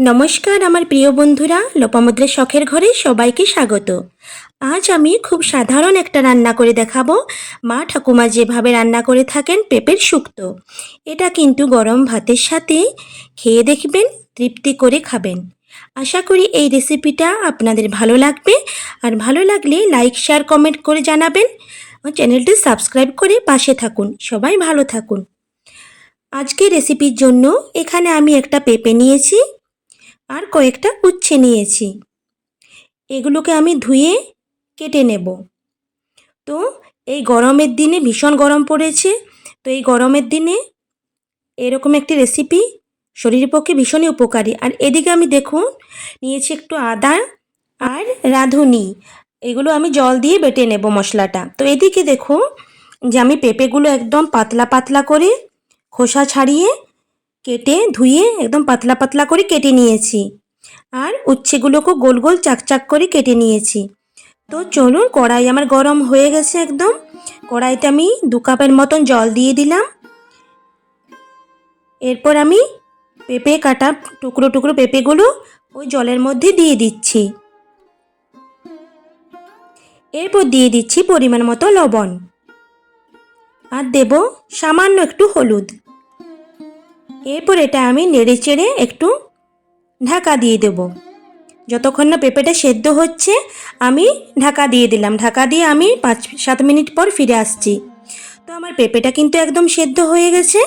নমস্কার আমার প্রিয় বন্ধুরা, লোপামুদ্রার শখের ঘরে সবাইকে স্বাগত। আজ আমি খুব সাধারণ একটা রান্না করে দেখাবো। মা ঠাকুমা যেভাবে রান্না করে থাকেন পেঁপের শুক্তো, এটা কিন্তু গরম ভাতের সাথে খেয়ে দেখবেন, তৃপ্তি করে খাবেন। আশা করি এই রেসিপিটা আপনাদের ভালো লাগবে, আর ভালো লাগলে লাইক শেয়ার কমেন্ট করে জানাবেন। চ্যানেলটি সাবস্ক্রাইব করে পাশে থাকুন। সবাই ভালো থাকুন। আজকে রেসিপির জন্য এখানে আমি একটা পেঁপে নিয়েছি আর কয়েকটা উচ্ছে নিয়েছি। এগুলোকে আমি ধুয়ে কেটে নেব। তো এই গরমের দিনে ভীষণ গরম পড়েছে, তো এই গরমের দিনে এরকম একটি রেসিপি শরীরের পক্ষে ভীষণই উপকারী। আর এদিকে আমি দেখুন নিয়েছি একটু আদা আর রাঁধুনি, এগুলো আমি জল দিয়ে বেটে নেব মশলাটা। তো এদিকে দেখুন যে আমি পেঁপেগুলো একদম পাতলা পাতলা করে খোসা ছাড়িয়ে কেটে ধুয়ে একদম পাতলা পাতলা করে কেটে নিয়েছি, আর উচ্ছেগুলোকে গোল গোল চাকচাক করে কেটে নিয়েছি। তো চলুন, কড়াই আমার গরম হয়ে গেছে একদম। কড়াইতে আমি 2 কাপের মতন জল দিয়ে দিলাম। এরপর আমি পেঁপে কাটা টুকরো টুকরো পেঁপেগুলো ওই জলের মধ্যে দিয়ে দিচ্ছি। এরপর দিয়ে দিচ্ছি পরিমাণ মতো লবণ, আর দেব সামান্য একটু হলুদ। এরপর এটা আমি নেড়ে চেড়ে একটু ঢাকা দিয়ে দেব। যতক্ষণ না পেঁপেটা সেদ্ধ হচ্ছে আমি ঢাকা দিয়ে দিলাম। ঢাকা দিয়ে আমি 5-7 মিনিট পর ফিরে আসছি। তো আমার পেঁপেটা কিন্তু একদম সেদ্ধ হয়ে গেছে।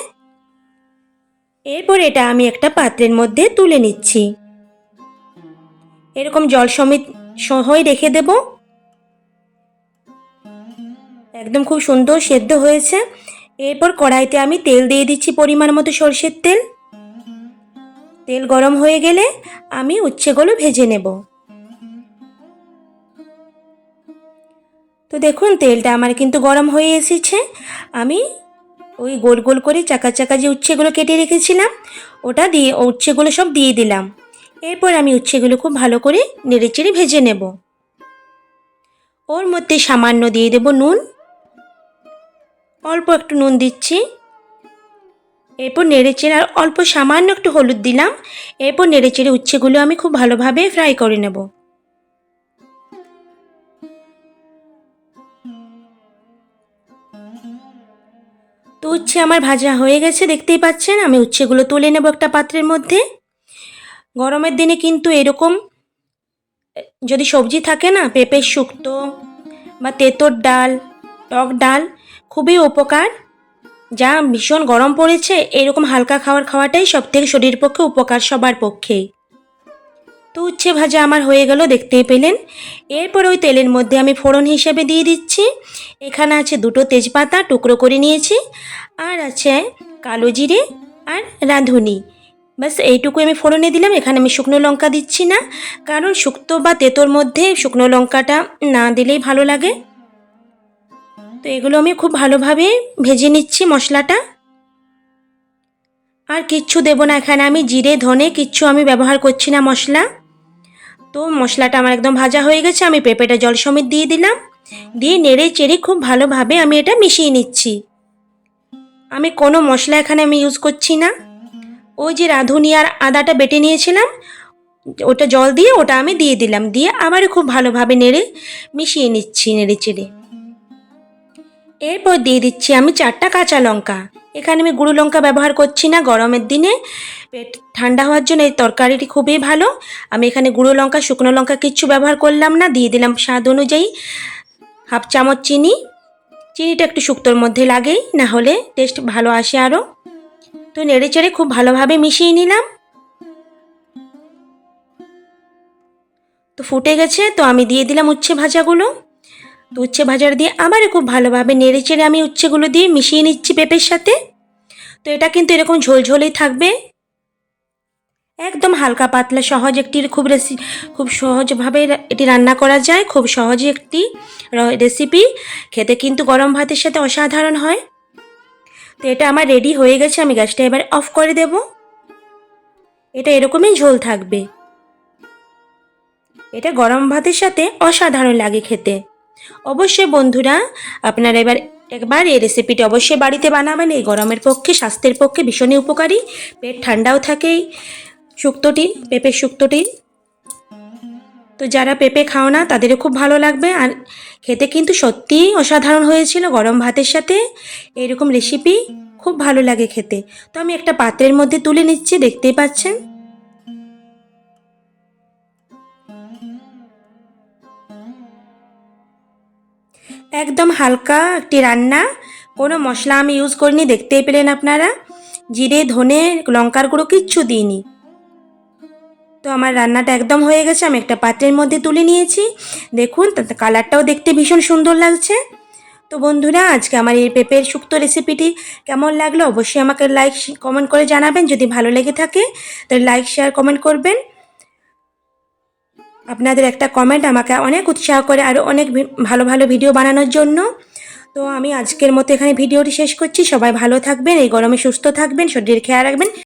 এরপর এটা আমি একটা পাত্রের মধ্যে তুলে নিচ্ছি। এরকম জল সমেত সহই রেখে দেব। একদম খুব সুন্দর সেদ্ধ হয়েছে। এরপর কড়াইতে আমি তেল দিয়ে দিচ্ছি, পরিমাণ মতো সরষের তেল। তেল গরম হয়ে গেলে আমি উচ্ছেগুলো ভেজে নেব। তো দেখুন তেলটা আমার কিন্তু গরম হয়ে এসেছে। আমি ওই গোল গোল করে চাকা চাকা যে উচ্ছেগুলো কেটে রেখেছিলাম ওটা দিয়ে উচ্ছেগুলো সব দিয়ে দিলাম। এরপর আমি উচ্ছেগুলো খুব ভালো করে নেড়েচেড়ে ভেজে নেব। ওর মধ্যে সামান্য দিয়ে দেব নুন, অল্প একটু নুন দিচ্ছি। এরপর নেড়েচেড়ে আর অল্প সামান্য একটু হলুদ দিলাম। এরপর নেড়েচেড়ে উচ্ছেগুলো আমি খুব ভালোভাবে ফ্রাই করে নেব। তো উচ্ছে আমার ভাজা হয়ে গেছে, দেখতেই পাচ্ছেন। আমি উচ্ছেগুলো তুলে নেব একটা পাত্রের মধ্যে। গরমের দিনে কিন্তু এরকম যদি সবজি থাকে না, পেঁপের শুক্তো বা তেঁতোর ডাল, টক ডাল, খুবই উপকার। যা ভীষণ গরম পড়েছে, এরকম হালকা খাবার খাওয়াটাই সবথেকে শরীরের পক্ষে উপকার, সবার পক্ষেই। তো উচ্ছে ভাজা আমার হয়ে গেল, দেখতেই পেলেন। এরপর ওই তেলের মধ্যে আমি ফোড়ন হিসেবে দিয়ে দিচ্ছি। এখানে আছে 2টো তেজপাতা টুকরো করে নিয়েছি, আর আছে কালো জিরে আর রাঁধুনি। ব্যাস এইটুকু আমি ফোড়নে দিলাম। এখানে আমি শুকনো লঙ্কা দিচ্ছি না, কারণ শুক্তো বা তেঁতোর মধ্যে শুকনো লঙ্কাটা না দিলেই ভালো লাগে। তো এগুলো আমি খুব ভালোভাবে ভেজে নিচ্ছি মশলাটা। আর কিচ্ছু দেব না এখানে, আমি জিরে ধনে কিচ্ছু আমি ব্যবহার করছি না মশলা। তো মশলাটা আমার একদম ভাজা হয়ে গেছে। আমি পেঁপেটা জল সমেত দিয়ে দিলাম, দিয়ে নেড়ে চেড়ে খুব ভালোভাবে আমি এটা মিশিয়ে নিচ্ছি। আমি কোনো মশলা এখানে আমি ইউজ করছি না। ওই যে রাঁধুনি আর আদাটা বেটে নিয়েছিলাম, ওটা জল দিয়ে ওটা আমি দিয়ে দিলাম, দিয়ে আবারও খুব ভালোভাবে নেড়ে মিশিয়ে নিচ্ছি নেড়ে চেড়ে। এরপর দিয়ে দিচ্ছি আমি 4টা কাঁচা লঙ্কা। এখানে আমি গুঁড়ো লঙ্কা ব্যবহার করছি না, গরমের দিনে পেট ঠান্ডা হওয়ার জন্য এই তরকারিটি খুবই ভালো। আমি এখানে গুঁড়ো লঙ্কা শুকনো লঙ্কা কিচ্ছু ব্যবহার করলাম না। দিয়ে দিলাম স্বাদ অনুযায়ী 1/2 চামচ চিনি। চিনিটা একটু শুক্তোর মধ্যে লাগেই, না হলে টেস্ট ভালো আসে আরও। তো নেড়ে চেড়ে খুব ভালোভাবে মিশিয়ে নিলাম। তো ফুটে গেছে, তো আমি দিয়ে দিলাম উচ্ছে ভাজাগুলো। তো উচ্ছে ভাজাটা দিয়ে আবারও খুব ভালোভাবে নেড়ে চেড়ে আমি উচ্ছেগুলো দিয়ে মিশিয়ে নিচ্ছি পেঁপের সাথে। তো এটা কিন্তু এরকম ঝোলঝোলেই থাকবে, একদম হালকা পাতলা, সহজ একটি খুব সহজভাবে এটি রান্না করা যায়। খুব সহজে একটি রেসিপি, খেতে কিন্তু গরম ভাতের সাথে অসাধারণ হয়। তো এটা আমার রেডি হয়ে গেছে, আমি গ্যাসটা এবার অফ করে দেব। এটা এরকমই ঝোল থাকবে। এটা গরম ভাতের সাথে অসাধারণ লাগে খেতে। অবশ্যই বন্ধুরা আপনারা একবার এই রেসিপিটি অবশ্যই বাড়িতে বানাবেন। এই গরমের পক্ষে, স্বাস্থ্যের পক্ষে ভীষণই উপকারী। পেট ঠান্ডাও থাকে শুক্তোটি, পেঁপের শুক্তোটি। তো যারা পেঁপে খাও না তাদেরও খুব ভালো লাগবে। আর খেতে কিন্তু সত্যিই অসাধারণ হয়েছিল গরম ভাতের সাথে এরকম রেসিপি খুব ভালো লাগে খেতে। তো আমি একটা পাত্রের মধ্যে তুলে নিচ্ছি, দেখতেই পাচ্ছেন। একদম হালকা একটি রান্না, কোনো মশলা আমি ইউজ করিনি, দেখতেই পেলেন আপনারা। জিরে, ধনে, লঙ্কার গুঁড়ো কিচ্ছু দিইনি। তো আমার রান্নাটা একদম হয়ে গেছে, আমি একটা পাত্রের মধ্যে তুলে নিয়েছি। দেখুন তাতে কালারটাও দেখতে ভীষণ সুন্দর লাগছে। তো বন্ধুরা, আজকে আমার এই পেঁপের শুক্তো রেসিপিটি কেমন লাগলো অবশ্যই আমাকে লাইক কমেন্ট করে জানাবেন। যদি ভালো লেগে থাকে তাহলে লাইক শেয়ার কমেন্ট করবেন। আপনাদের একটা কমেন্ট আমাকে অনেক উৎসাহ করে আরও অনেক ভালো ভালো ভিডিও বানানোর জন্য। তো আমি আজকের মতো এখানে ভিডিওটি শেষ করছি। সবাই ভালো থাকবেন, এই গরমে সুস্থ থাকবেন, শরীরের খেয়াল রাখবেন।